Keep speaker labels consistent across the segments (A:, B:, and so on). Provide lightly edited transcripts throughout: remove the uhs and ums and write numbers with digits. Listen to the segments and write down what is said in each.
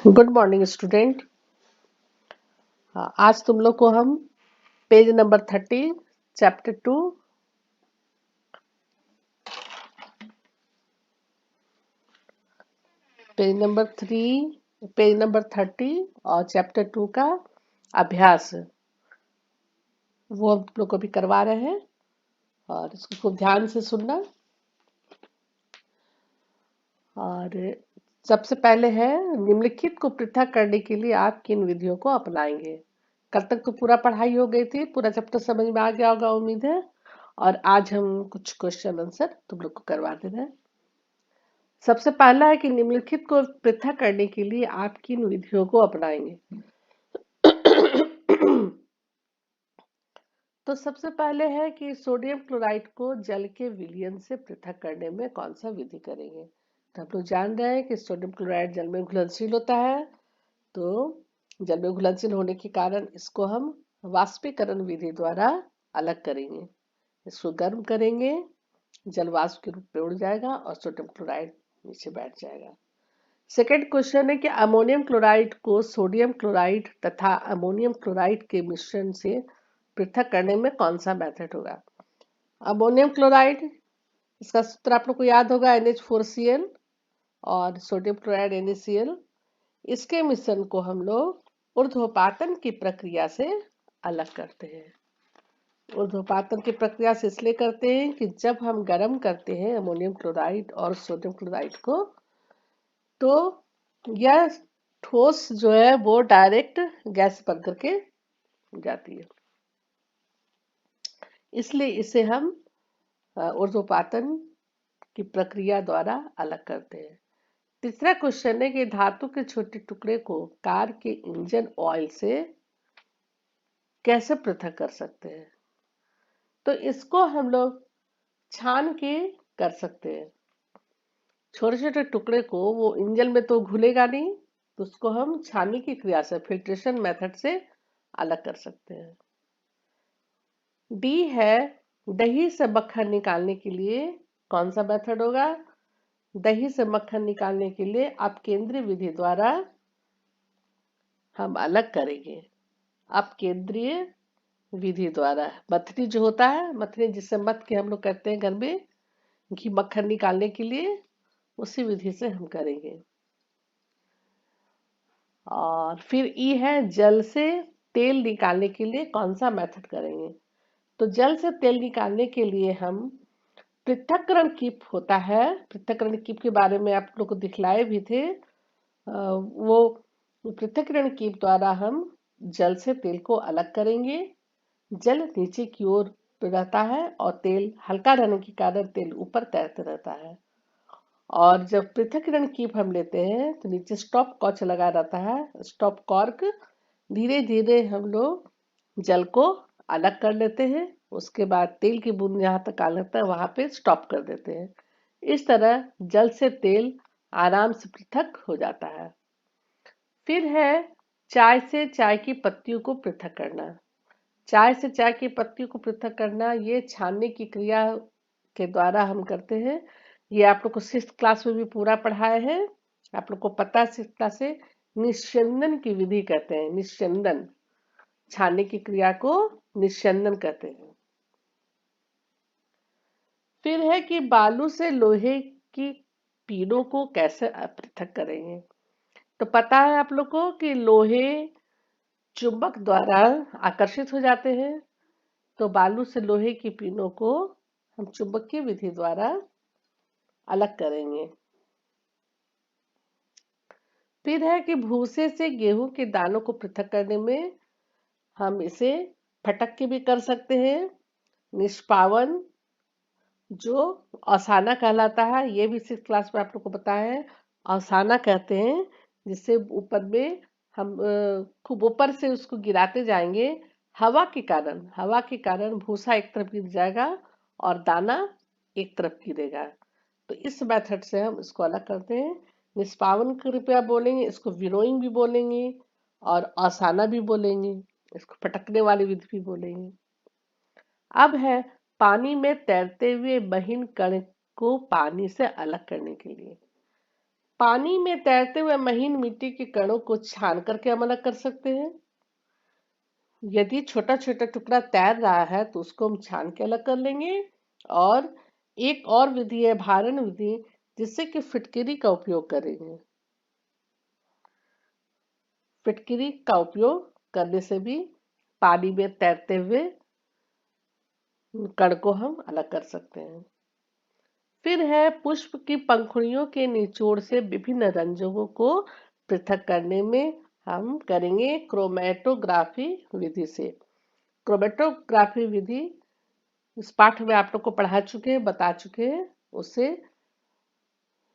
A: Good morning student. आज तुम लोग को हम page number 30 chapter 2 page number 30 और चैप्टर 2 का अभ्यास वो हम लोग को भी करवा रहे हैं और इसको खूब ध्यान से सुनना। और सबसे पहले है निम्नलिखित को पृथक करने के लिए आप किन विधियों को अपनाएंगे। कल तक तो पूरा पढ़ाई हो गई थी, पूरा चैप्टर समझ में आ गया होगा उम्मीद है। और आज हम कुछ क्वेश्चन आंसर तुम लोग को करवा दे रहे हैं। सबसे पहला है कि निम्नलिखित को पृथक करने के लिए आप किन विधियों को अपनाएंगे। तो सबसे पहले है कि सोडियम क्लोराइड को जल के विलयन से पृथक करने में कौन सा विधि करेंगे। तो हम लोग जान रहे हैं कि सोडियम क्लोराइड जल में घुलनशील होता है, तो जल में घुलनशील होने के कारण इसको हम वाष्पीकरण विधि द्वारा अलग करेंगे। इसको गर्म करेंगे, जल वाष्प के रूप में उड़ जाएगा और सोडियम क्लोराइड नीचे बैठ जाएगा। सेकेंड क्वेश्चन है कि अमोनियम क्लोराइड को सोडियम क्लोराइड तथा अमोनियम क्लोराइड के मिश्रण से पृथक करने में कौन सा मेथड होगा। अमोनियम क्लोराइड, इसका सूत्र आप लोग को याद होगा NH4Cl और सोडियम क्लोराइड NaCl। इसके मिश्रण को हम लोग ऊर्ध्वपातन की प्रक्रिया से अलग करते हैं। ऊर्ध्वपातन की प्रक्रिया से इसलिए करते हैं कि जब हम गर्म करते हैं अमोनियम क्लोराइड और सोडियम क्लोराइड को, तो यह ठोस जो है वो डायरेक्ट गैस बन करके जाती है, इसलिए इसे हम ऊर्ध्वपातन की प्रक्रिया द्वारा अलग करते हैं। तीसरा क्वेश्चन है कि धातु के छोटे टुकड़े को कार के इंजन ऑयल से कैसे पृथक कर सकते हैं। तो इसको हम लोग छान के कर सकते हैं। छोटे छोटे टुकड़े को वो इंजन में तो घुलेगा नहीं, तो उसको हम छानने की क्रिया से फिल्ट्रेशन मेथड से अलग कर सकते हैं। डी है दही से मक्खन निकालने के लिए कौन सा मेथड होगा। दही से मक्खन निकालने के लिए आप केंद्रीय विधि द्वारा हम अलग करेंगे। आप केंद्रीय विधि द्वारा मथनी जो होता है, मथनी जिससे मथ के हम लोग करते हैं घर में घी मक्खन निकालने के लिए, उसी विधि से हम करेंगे। और फिर ई है जल से तेल निकालने के लिए कौन सा मेथड करेंगे। तो जल से तेल निकालने के लिए हम पृथक्करण कीप होता है, पृथक्करण कीप के बारे में आप लोग को दिखलाए भी थे। वो पृथक्करण कीप द्वारा हम जल से तेल को अलग करेंगे। जल नीचे की ओर रहता है और तेल हल्का रहने के कारण तेल ऊपर तैरता रहता है। और जब पृथक्करण कीप हम लेते हैं तो नीचे स्टॉप कॉर्क लगा रहता है। स्टॉप कॉर्क धीरे धीरे हम लोग जल को अलग कर लेते हैं, उसके बाद तेल की बूंद जहां तक आ लगता है वहां पे स्टॉप कर देते हैं। इस तरह जल से तेल आराम से पृथक हो जाता है। फिर है चाय से चाय की पत्तियों को पृथक करना। चाय से चाय की पत्तियों को पृथक करना ये छानने की क्रिया के द्वारा हम करते हैं। ये आप लोग को 6th क्लास में भी पूरा पढ़ाए हैं, आप लोग को पता है 6th क्लास से निस्यंदन की विधि कहते हैं। निस्यंदन, छानने की क्रिया को निस्यंदन कहते हैं। फिर है कि बालू से लोहे की पीनों को कैसे पृथक करेंगे। तो पता है आप लोग को कि लोहे चुंबक द्वारा आकर्षित हो जाते हैं, तो बालू से लोहे की पीनों को हम चुंबकीय विधि द्वारा अलग करेंगे। फिर है कि भूसे से गेहूं के दानों को पृथक करने में हम इसे फटक के भी कर सकते हैं। निष्पावन जो औसाना कहलाता है, ये भी 6th क्लास में आप लोग को पता है। औसाना कहते हैं जिससे ऊपर में हम खूब ऊपर से उसको गिराते जाएंगे। हवा के कारण भूसा एक तरफ गिर जाएगा और दाना एक तरफ गिरेगा। तो इस मेथड से हम इसको अलग करते हैं। निष्पावन कृपया बोलेंगे, इसको विनोइंग भी बोलेंगे और औसाना भी बोलेंगे, इसको फटकने वाली विधि भी बोलेंगे। अब है पानी में तैरते हुए महीन कण को पानी से अलग करने के लिए। पानी में तैरते हुए महीन मिट्टी के कणों को छान करके हम अलग कर सकते हैं। यदि छोटा छोटा टुकड़ा तैर रहा है तो उसको हम छान के अलग कर लेंगे। और एक और विधि है भारण विधि, जिससे कि फिटकिरी का उपयोग करेंगे। फिटकिरी का उपयोग करने से भी पानी में तैरते हुए कण को हम अलग कर सकते हैं। फिर है पुष्प की पंखुड़ियों के निचोड़ से विभिन्न रंजों को पृथक करने में हम करेंगे क्रोमेटोग्राफी विधि से। क्रोमेटोग्राफी विधि इस पाठ में आप लोग को पढ़ा चुके हैं, बता चुके हैं। उससे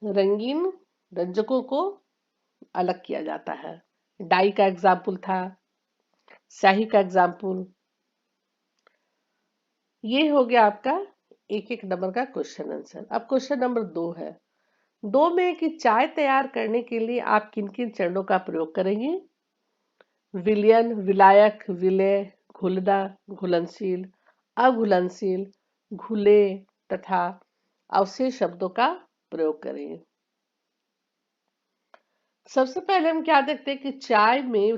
A: रंगीन रंजकों को अलग किया जाता है। डाई का एग्जाम्पल था, स्याही का एग्जाम्पल। ये हो गया आपका एक एक नंबर का क्वेश्चन आंसर। अब क्वेश्चन नंबर 2 है। 2 में कि चाय तैयार करने के लिए आप किन किन चरणों का प्रयोग करेंगे? विलयन, विलायक, विलय, घुलना, घुलनशील, अघुलनशील, घुले तथा अवशेष शब्दों का प्रयोग करेंगे। सबसे पहले हम क्या देखते हैं कि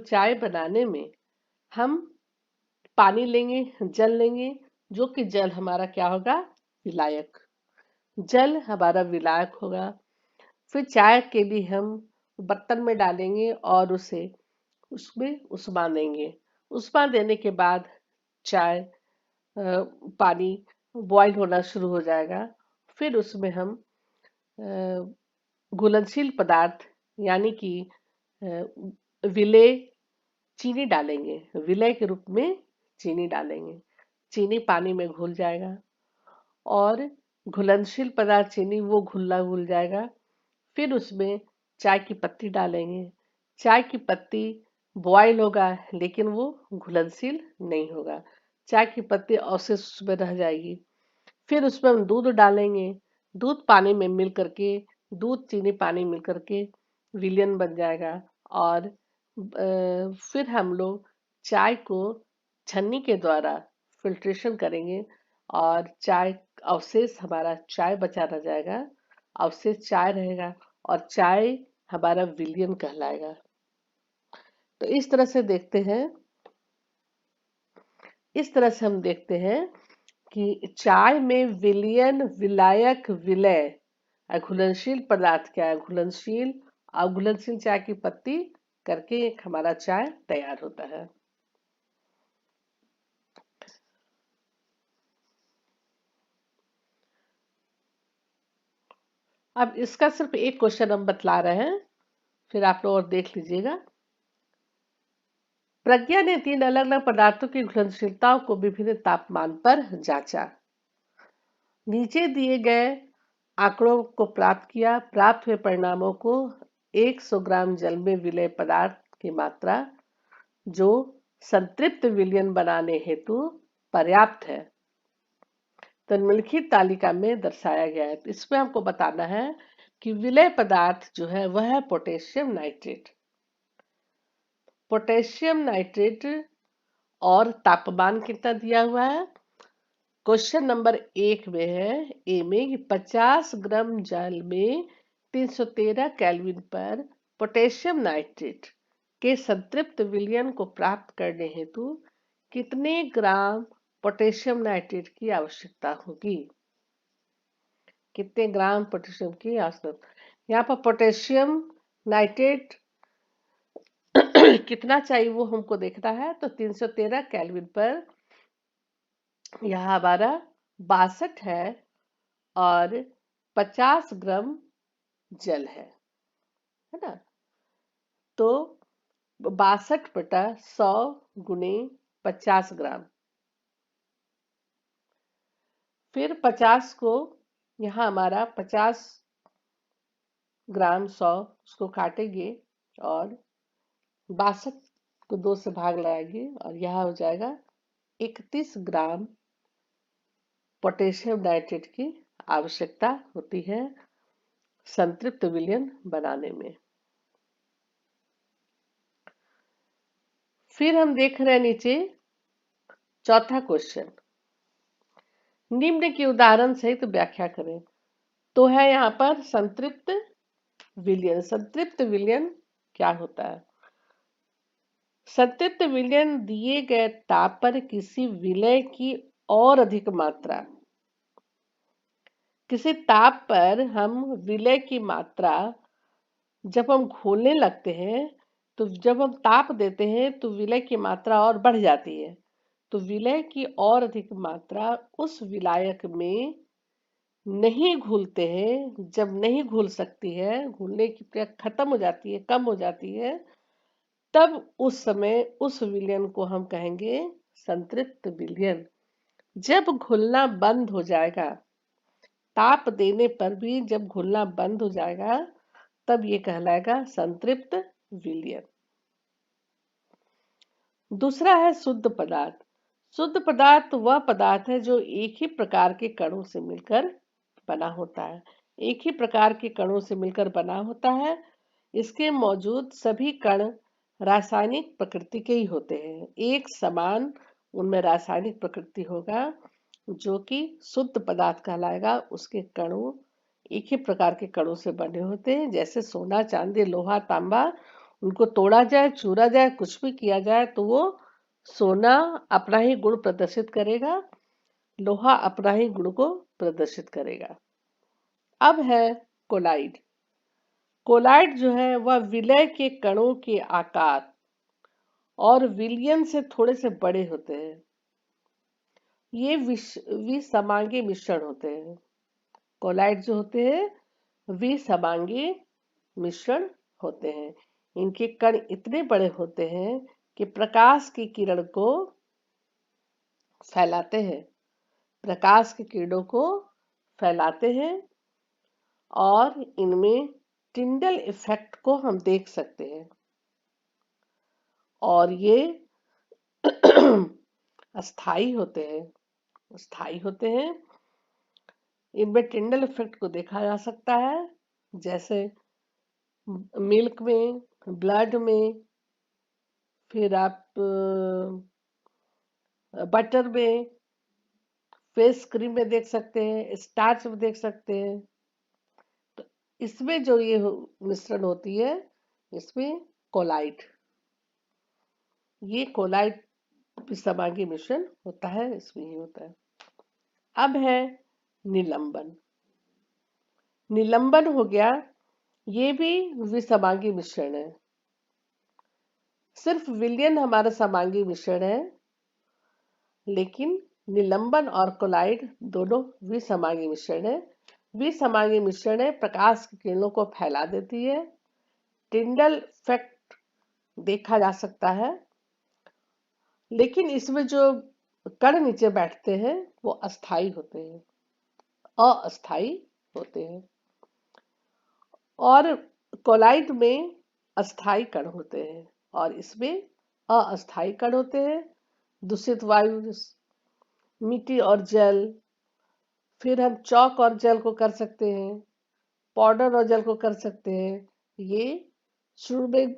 A: चाय बनाने में हम पानी लेंगे, जल लेंगे, जो कि जल हमारा क्या होगा? विलायक। जल हमारा विलायक होगा। फिर चाय के लिए हम बर्तन में डालेंगे और उसे उसमें उस्मा देंगे। उस्मा देने के बाद चाय पानी बॉईल होना शुरू हो जाएगा। फिर उसमें हम घुलनशील पदार्थ यानी कि विलेय चीनी डालेंगे। विलय के रूप में चीनी डालेंगे। चीनी पानी में घुल जाएगा और घुलनशील पदार्थ चीनी वो घुल जाएगा। फिर उसमें चाय की पत्ती डालेंगे। चाय की पत्ती बॉयल होगा लेकिन वो घुलनशील नहीं होगा। चाय की पत्ती अवशेष उसमें रह जाएगी। फिर उसमें हम दूध डालेंगे। दूध पानी में मिल करके, दूध चीनी पानी मिल करके विलयन बन जाएगा। और फिर हम लोग चाय को छन्नी के द्वारा फिल्ट्रेशन करेंगे और चाय अवशेष हमारा चाय बचा रह जाएगा। अवशेष चाय रहेगा और चाय हमारा विलयन कहलाएगा। तो इस तरह से देखते हैं, इस तरह से हम देखते हैं कि चाय में विलयन, विलायक, विलय, घुलनशील पदार्थ क्या है? घुलनशील, अघुलनशील चाय की पत्ती करके एक हमारा चाय तैयार होता है। अब इसका सिर्फ एक क्वेश्चन हम बतला रहे हैं, फिर आप लोग और देख लीजिएगा। प्रज्ञा ने 3 अलग अलग पदार्थों की घुलनशीलताओं को विभिन्न तापमान पर जांचा। नीचे दिए गए आंकड़ों को प्राप्त किया। प्राप्त हुए परिणामों को 100 ग्राम जल में विलय पदार्थ की मात्रा जो संतृप्त विलयन बनाने हेतु पर्याप्त है, तो निम्नलिखित तालिका में दर्शाया गया है। तो इसमें हमको बताना है कि विलय पदार्थ जो है वह है पोटेशियम नाइट्रेट। पोटेशियम नाइट्रेट और तापमान कितना दिया हुआ है? क्वेश्चन नंबर 1 में है ए में 50 ग्राम जल में 313 केल्विन पर पोटेशियम नाइट्रेट के संतृप्त विलयन को प्राप्त करने हेतु कितने ग्राम पोटेशियम नाइट्रेट की आवश्यकता होगी? कितने ग्राम पोटेशियम की आवश्यकता? यहाँ पर पोटेशियम नाइट्रेट कितना चाहिए वो हमको देखना है। तो 313 केल्विन पर यहाँ हमारा 62 है और 50 ग्राम जल है ना? तो 62/100 गुणे 50 ग्राम। फिर 50 को यहाँ हमारा 50 ग्राम 100 उसको काटेंगे और 62 को 2 से भाग लगाएंगे और यहाँ हो जाएगा 31 ग्राम पोटेशियम नाइट्रेट की आवश्यकता होती है संतृप्त विलयन बनाने में। फिर हम देख रहे हैं नीचे चौथा क्वेश्चन, निम्न के उदाहरण सहित व्याख्या करें। तो है यहाँ पर संतृप्त विलयन। संतृप्त विलयन क्या होता है? संतृप्त विलयन दिए गए ताप पर किसी विलय की और अधिक मात्रा, किसी ताप पर हम विलय की मात्रा, जब हम घोलने लगते हैं तो जब हम ताप देते हैं तो विलय की मात्रा और बढ़ जाती है। तो विलय की और अधिक मात्रा उस विलायक में नहीं घुलते हैं। जब नहीं घुल सकती है, घुलने की प्रक्रिया खत्म हो जाती है, कम हो जाती है, तब उस समय उस विलयन को हम कहेंगे संतृप्त विलयन। जब घुलना बंद हो जाएगा, ताप देने पर भी जब घुलना बंद हो जाएगा, तब ये कहलाएगा संतृप्त विलयन। दूसरा है शुद्ध पदार्थ। शुद्ध पदार्थ वह पदार्थ है जो एक ही प्रकार के कणों से मिलकर बना होता है। एक ही प्रकार के कणों से मिलकर बना होता है। इसके मौजूद सभी कण रासायनिक प्रकृति के ही होते हैं। एक समान उनमें रासायनिक प्रकृति होगा, जो कि शुद्ध पदार्थ कहलाएगा। उसके कणों एक ही प्रकार के कणों से बने होते हैं। जैसे सोना, चांदी, लोहा, तांबा, उनको तोड़ा जाए, चूरा जाए, कुछ भी किया जाए तो वो सोना अपना ही गुण प्रदर्शित करेगा, लोहा अपना ही गुण को प्रदर्शित करेगा। अब है कोलाइड। कोलाइड जो है वह विलय के कणों के आकार और विलयन से थोड़े से बड़े होते हैं। ये विसमांगी मिश्रण होते हैं। कोलाइड जो होते हैं विसमांगी मिश्रण होते हैं। इनके कण इतने बड़े होते हैं कि प्रकाश की किरण को फैलाते हैं, प्रकाश की किरणों को फैलाते हैं, और इनमें टिंडल इफेक्ट को हम देख सकते हैं। और ये अस्थाई होते हैं, स्थाई होते हैं। इनमें टिंडल इफेक्ट को देखा जा सकता है, जैसे मिल्क में, ब्लड में, फिर आप बटर में, फेस क्रीम में देख सकते हैं, स्टार्च में देख सकते हैं। तो इसमें जो ये मिश्रण होती है, इसमें कोलाइड, ये कोलाइड विसमांगी मिश्रण होता है, इसमें ही होता है। अब है निलंबन। निलंबन हो गया, ये भी विसमांगी मिश्रण है। सिर्फ विलयन हमारा समांगी मिश्रण है, लेकिन निलंबन और कोलाइड दोनों विसमांगी मिश्रण है। विसमांगी मिश्रण है, प्रकाश की किरणों को फैला देती है, टिंडल इफेक्ट देखा जा सकता है, लेकिन इसमें जो कण नीचे बैठते हैं वो अस्थाई होते हैं, अस्थाई होते हैं। और कोलाइड में अस्थाई कण होते हैं और इसमें अस्थाई कण होते हैं। दूषित वायु, मिट्टी और जल, फिर हम चौक और जल को कर सकते हैं, पाउडर और जल को कर सकते हैं। ये शुरू में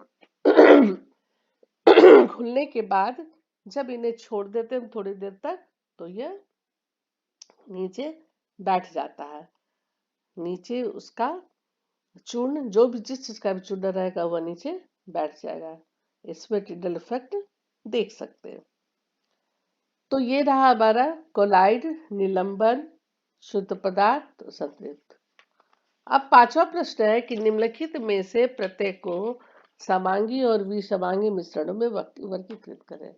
A: घुलने के बाद जब इन्हें छोड़ देते हैं थोड़ी देर तक, तो यह नीचे बैठ जाता है। नीचे उसका चूर्ण, जो भी जिस चीज का भी चूर्ण रहेगा वह नीचे बैठ जाएगा। इसमें टिंडल इफेक्ट देख सकते हैं। तो ये रहा हमारा कोलाइड, निलंबन, शुद्ध पदार्थ, संतृप्त। अब पांचवा प्रश्न है कि निम्नलिखित में से प्रत्येक को समांगी और विसमांगी मिश्रणों में वर्गीकृत करें।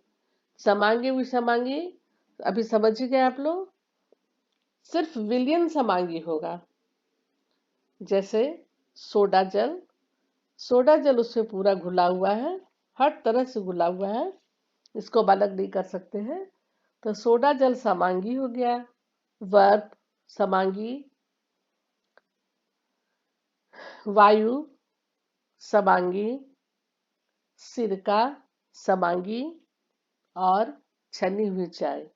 A: समांगी, विसमांगी अभी समझ ही गए आप लोग। सिर्फ विलयन समांगी होगा, जैसे सोडा जल। सोडा जल उसमें पूरा घुला हुआ है, हर तरह से घुला हुआ है, इसको हम अलग नहीं कर सकते हैं, तो सोडा जल समांगी हो गया। वर्प समांगी, वायु समांगी, सिरका समांगी, और छनी हुई चाय,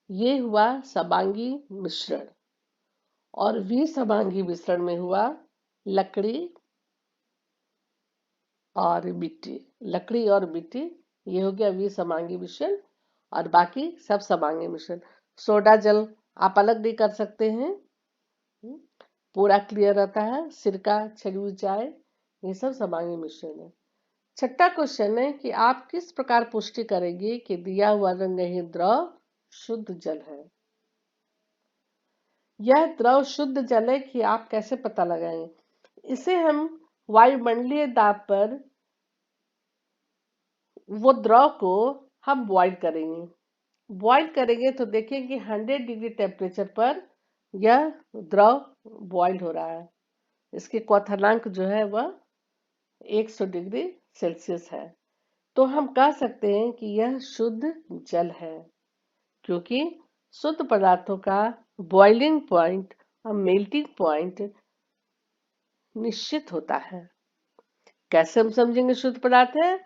A: ये हुआ समांगी मिश्रण। और विसमांगी मिश्रण में हुआ लकड़ी और मिट्टी। लकड़ी और मिट्टी, ये हो गया विसमांगी मिश्रण, और बाकी सब समांगी मिश्रण। सोडा जल आप अलग नहीं कर सकते हैं, पूरा क्लियर रहता है। सिरका, छड़ी हुई चाय, ये सब समांगी मिश्रण है। छठा क्वेश्चन है कि आप किस प्रकार पुष्टि करेंगे कि दिया हुआ रंगहीन द्रव शुद्ध जल है। यह द्रव शुद्ध जल है कि आप कैसे पता लगाएंगे? इसे हम वायुमंडलीय दाब पर वो द्रव को हम बॉईल करेंगे। बॉईल करेंगे तो देखेंगे कि 100 डिग्री टेम्परेचर पर यह द्रव बॉईल हो रहा है। इसके क्वथनांक जो है वह 100 डिग्री सेल्सियस है। तो हम कह सकते हैं कि यह शुद्ध जल है, क्योंकि शुद्ध पदार्थों का बॉइलिंग पॉइंट और मेल्टिंग पॉइंट निश्चित होता है। कैसे हम समझेंगे शुद्ध पदार्थ है?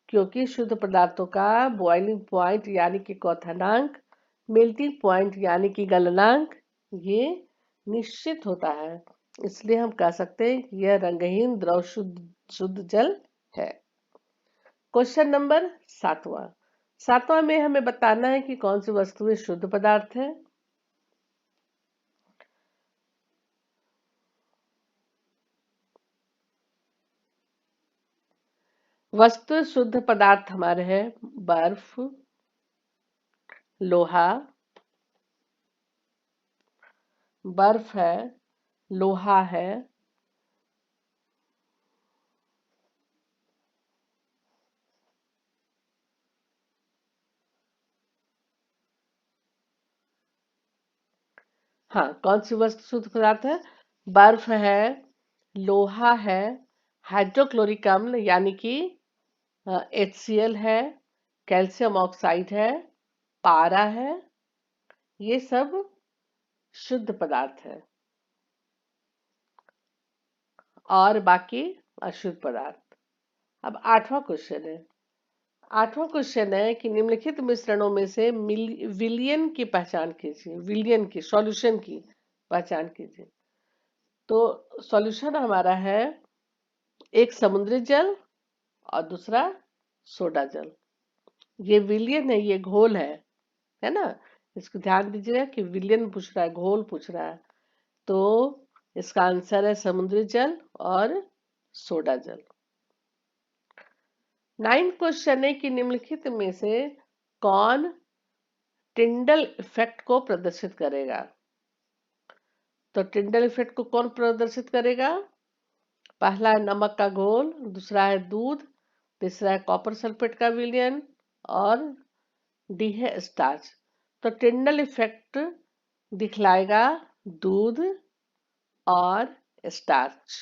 A: क्योंकि शुद्ध पदार्थों का बॉइलिंग पॉइंट यानी कि क्वथनांक, मेल्टिंग पॉइंट यानी कि गलनांक, ये निश्चित होता है। इसलिए हम कह सकते हैं कि यह रंगहीन द्रव शुद्ध जल है। Question number 7वां। 7वां में हमें बताना है कि कौन सी वस्तुएं शुद्ध पदार्थ है। वस्तु शुद्ध पदार्थ हमारे हैं बर्फ, लोहा, बर्फ है, लोहा है, हाँ, कौन सी वस्तु शुद्ध पदार्थ है? बर्फ है, लोहा है, हाइड्रोक्लोरिक अम्ल यानी कि HCl है, कैल्शियम ऑक्साइड है, पारा है, ये सब शुद्ध पदार्थ है। और बाकी अशुद्ध पदार्थ। अब 8वां क्वेश्चन है। 8वां क्वेश्चन है कि निम्नलिखित मिश्रणों में से विलियन की पहचान कीजिए। विलियन की, सॉल्यूशन की पहचान कीजिए। तो सॉल्यूशन हमारा है एक समुद्री जल और दूसरा सोडा जल। ये विलियन है, ये घोल है ना। इसको ध्यान दीजिएगा कि विलियन पूछ रहा है, घोल पूछ रहा है। तो इसका आंसर है समुद्री जल और सोडा जल। 9 क्वेश्चन है कि निम्नलिखित में से कौन टिंडल इफेक्ट को प्रदर्शित करेगा। तो टिंडल इफेक्ट को कौन प्रदर्शित करेगा? पहला है नमक का घोल, दूसरा है दूध, तीसरा है कॉपर सल्फेट का विलयन और डी है स्टार्च। तो टिंडल इफेक्ट दिखलाएगा दूध और स्टार्च।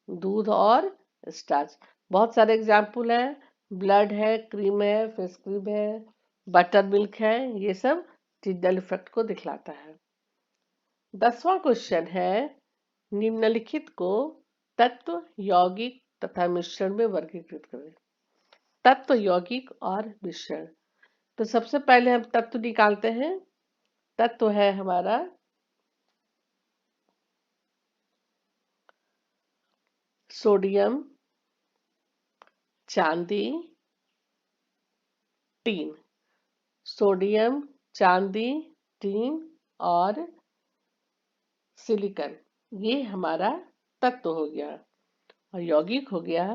A: दूध और स्टार्च। बहुत सारे एग्जाम्पल है, ब्लड है, क्रीम है, फेस क्रीम है, बटर मिल्क है, ये सब टिंडल इफेक्ट को दिखलाता है। 10वां क्वेश्चन है निम्नलिखित को तत्व, यौगिक तथा मिश्रण में वर्गीकृत करें। तत्व, यौगिक और मिश्रण। तो सबसे पहले हम तत्व निकालते हैं। तत्व है हमारा सोडियम, चांदी, टीन। सोडियम, चांदी, टीन और सिलिकॉन, ये हमारा तत्व हो गया। और यौगिक हो गया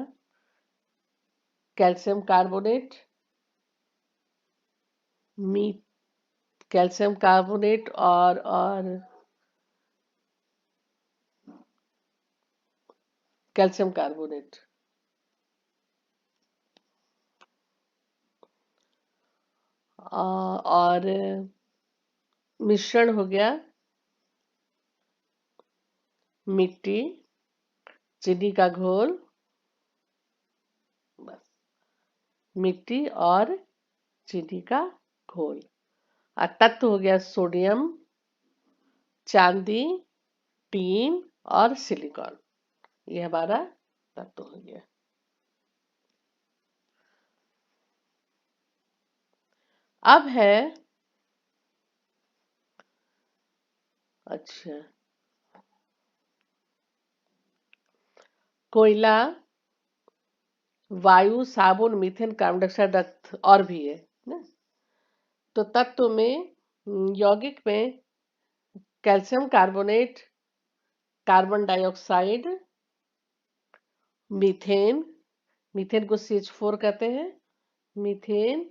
A: कैल्शियम कार्बोनेट, मीट, कैल्शियम कार्बोनेट और कैल्शियम कार्बोनेट। और मिश्रण हो गया मिट्टी, चीनी का घोल, बस, मिट्टी और चीनी का घोल। और तत्व हो गया सोडियम, चांदी, टीन और सिलिकॉन। ये हमारा तत्व हो गया। अब है अच्छा, कोयला, वायु, साबुन, मीथेन, कार्बन डाइऑक्साइड, रक्त और भी है ना। तो तत्व में यौगिक में calcium carbonate, carbon dioxide, methane, methane को CH4 कहते हैं, मीथेन,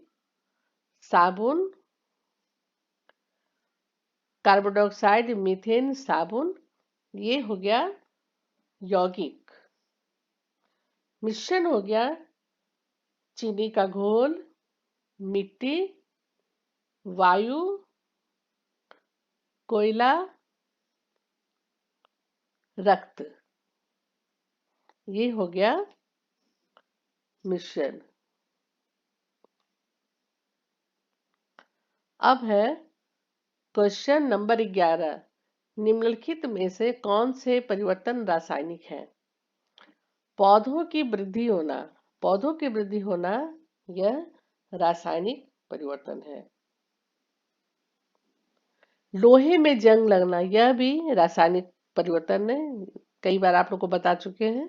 A: साबुन, कार्बन डाइऑक्साइड, मीथेन, साबुन, ये हो गया यौगिक। मिश्रण हो गया चीनी का घोल, मिट्टी, वायु, कोयला, रक्त, ये हो गया मिश्रण। अब है क्वेश्चन नंबर 11, निम्नलिखित में से कौन से परिवर्तन रासायनिक हैं? पौधों की वृद्धि होना, पौधों की वृद्धि होना यह रासायनिक परिवर्तन है। लोहे में जंग लगना, यह भी रासायनिक परिवर्तन है, कई बार आप लोग को बता चुके हैं।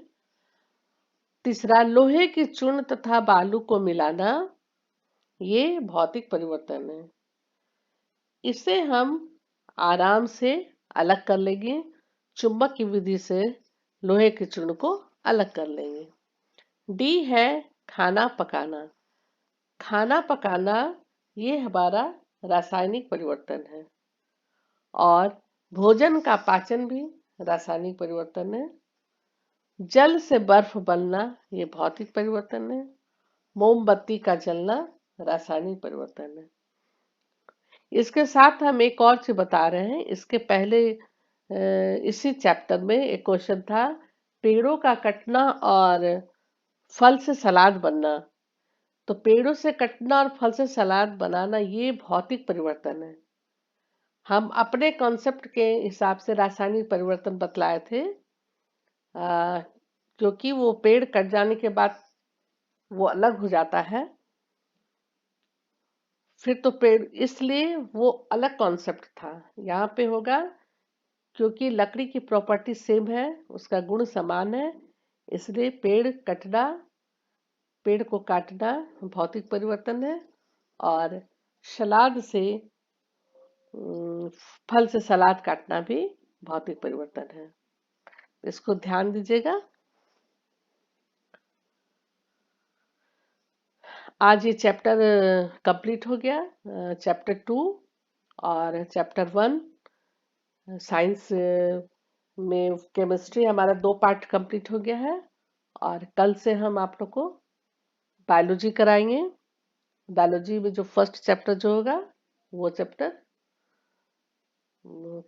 A: तीसरा, लोहे की चूर्ण तथा बालू को मिलाना, ये भौतिक परिवर्तन है। इसे हम आराम से अलग कर लेंगे, चुंबक की विधि से लोहे के चूर्ण को अलग कर लेंगे। डी है खाना पकाना, खाना पकाना ये हमारा रासायनिक परिवर्तन है। और भोजन का पाचन भी रासायनिक परिवर्तन है। जल से बर्फ बनना ये भौतिक परिवर्तन है। मोमबत्ती का जलना रासायनिक परिवर्तन है। इसके साथ हम एक और चीज बता रहे हैं, इसके पहले इसी चैप्टर में एक क्वेश्चन था, पेड़ों का कटना और फल से सलाद बनना। तो पेड़ों से कटना और फल से सलाद बनाना ये भौतिक परिवर्तन है। हम अपने कॉन्सेप्ट के हिसाब से रासायनिक परिवर्तन बतलाए थे, क्योंकि वो पेड़ कट जाने के बाद वो अलग हो जाता है, फिर तो पेड़, इसलिए वो अलग कॉन्सेप्ट था। यहाँ पे होगा क्योंकि लकड़ी की प्रॉपर्टी सेम है, उसका गुण समान है, इसलिए पेड़ को काटना भौतिक परिवर्तन है, और सलाद से फल से सलाद काटना भी भौतिक परिवर्तन है। इसको ध्यान दीजिएगा। आज ये चैप्टर कंप्लीट हो गया, चैप्टर 2 और चैप्टर 1 साइंस में केमिस्ट्री हमारा 2 पार्ट कंप्लीट हो गया है। और कल से हम आप लोग को बायोलॉजी कराएंगे। बायोलॉजी में जो फर्स्ट चैप्टर जो होगा वो चैप्टर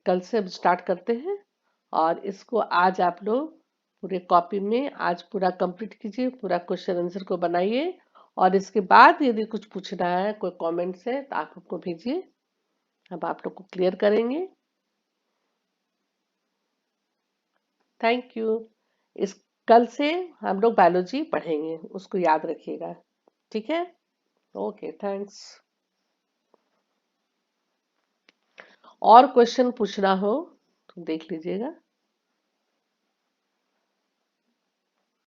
A: कल से हम स्टार्ट करते हैं। और इसको आज आप लोग पूरे कॉपी में आज पूरा कंप्लीट कीजिए, पूरा क्वेश्चन आंसर को बनाइए, और इसके बाद यदि कुछ पूछना है, कोई कमेंट्स है, तो आप हमको भेजिए, हम आप लोग को क्लियर करेंगे। Thank you. इस कल से हम लोग बायोलॉजी पढ़ेंगे, उसको याद रखिएगा, ठीक है? Okay, thanks. और क्वेश्चन पूछना हो तो देख लीजिएगा।